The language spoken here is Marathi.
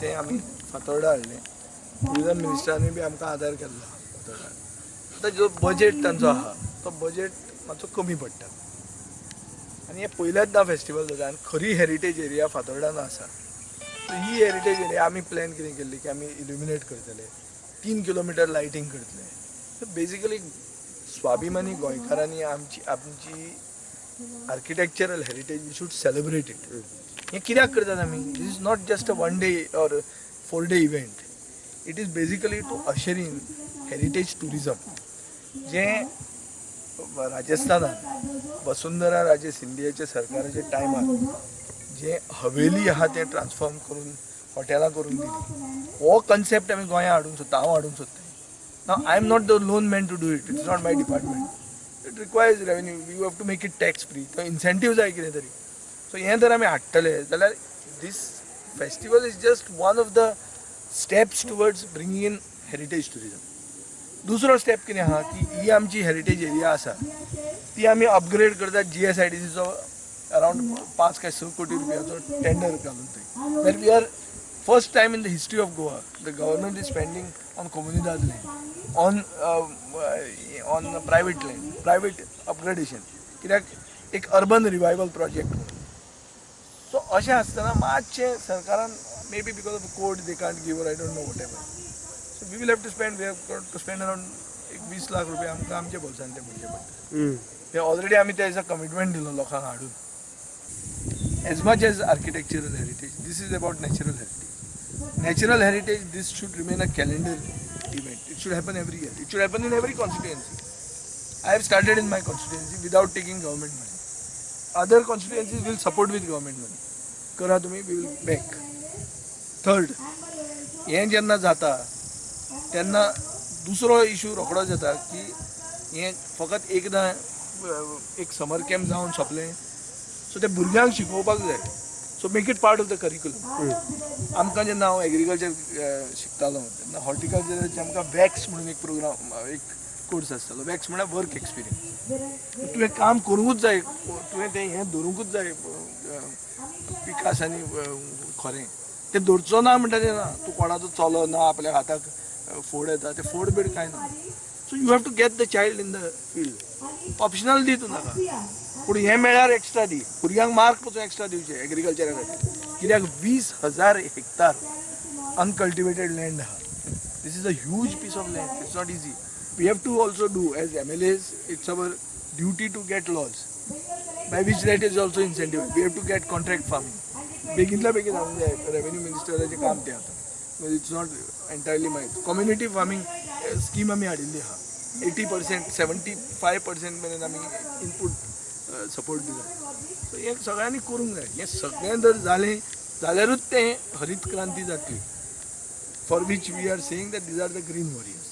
ते आमी फातोर्डा हाडले. टुरिजम मिनिस्टरांनी बी आमकां आदार केल्लो फातोर्डा. आतां जो बजेट तांचो आहा तो बजेट मातसो कमी पडटा आनी हे पयलेचदा फेस्टिवल जाता आनी खरी हेरिटेज एरिया फातोर्डान आसा. ही हेरिटेज एरिया आमी प्लॅन कितें केल्ली की आमी इल्युमिनेट करतले, 3 किलोमिटर लायटिंग करतले. सो बेजिकली स्वाभिमानी गोंयकारांनी आमची architectural heritage we should celebrate it. हे कित्याक करतात आमी? This is not just a 1 day or 4 day event. It is basically to usher in heritage tourism. जे राजस्थानात वसुंधरा राजे सिंधियाच्या सरकाराच्या टायमार जे हवेली आहा ते ट्रान्सफॉर्म करून हॉटेलां करून दिली. हो कन्सेप्ट आमी गोंया हाडूंक सोदता, हांव हाडूंक सोदता. Now I am not the lone man to do it. It's not my department. It requires revenue. You have to make it tax free. तो इन्सेंटीव जाय कितें तरी. सो हें जर आमी हाडटले जाल्यार this festival is just one of the steps towards bringing in heritage tourism. दुसरो स्टेप कितें आहा की ही आमची हेरिटेज एरिया आसा ती आमी अपग्रेड करतात. GSIDCचो अरावंड 5 काय 6 कोटी रुपयाचो टेंडर घालून थंय. That we are first time in the history of Goa the government is spending on कम्युनिदाद land, on private land, private upgradation. कित्याक एक अर्बन रिवायवल प्रोजेक्ट म्हणून. सो अशें आसतना मातशें सरकारान maybe because of code they can't give, I don't know whatever. So we will have to spend around 20 lakh रुपया आमकां आमच्या बोल्सान ते भरचे पडटा. ते ऑलरेडी आमी तेजो कमिटमेंट दिलो लोकांक हाडून. As much as architectural heritage, this is about natural heritage. Natural heritage, this should remain a calendar event. It should happen every year. It should happen in every constituency. I have started in my constituency without taking government money. Other constituencies will support with government money. Kara tumi, we will back. Third, हे जेन्ना जाता तेन्ना दुसरो इशू रोखडोच येता की हे फकत एकदा एक समर कॅम्प जावन सोंपलें सो ते भुरग्यांक शिकोवपाक जाय. So make it part of the curriculum. आमकां जेन्ना हांव एग्रीकल्चर शिकतालो तेन्ना हॉर्टिकल्चराचे आमकां वॅक्स म्हणून एक प्रोग्राम, एक कोर्स आसतालो. वॅक्स म्हळ्यार वर्क एक्सपिरियन्स. तुवें काम करूंकूच जाय, तुवें तें हें धरूंकूच जाय पिकास आनी खरें. तें धरचो ना म्हणटा तें ना. तूं कोणाचो चलो ना, आपल्या हाताक फोड येता, ते फोड बीड कांय ना. So you have to get the child in the field. Optional दी तूं नाका, पूण हें मेळ्यार एक्स्ट्रा दी. भुरग्यांक मार्क पसून एक्स्ट्रा दिवचे एग्रीकल्चरा खातीर. कित्याक 20,000 हेक्टर अनकल्टिवेटेड लँड आहा. This is a huge piece of land. It's not easy. We have to also do as MLAs. It's our duty to get laws by which that is also incentive. We have to get contract farming. बेगींतल्या बेगीन हाडूंक जाय. रेव्हेन्यू मिनिस्टराचें काम तें आतां. It's not entirely mine. Community farming scheme आमी हाडिल्ली आहा. 80%, 75% मेरेन आमी इनपूट सपोर्ट दिला. सो हें सगळ्यांनी करूंक जाय. हें सगळें जर जालें जाल्यारूच तें हरीत क्रांती जातली. For which we are saying that these are the green warriors.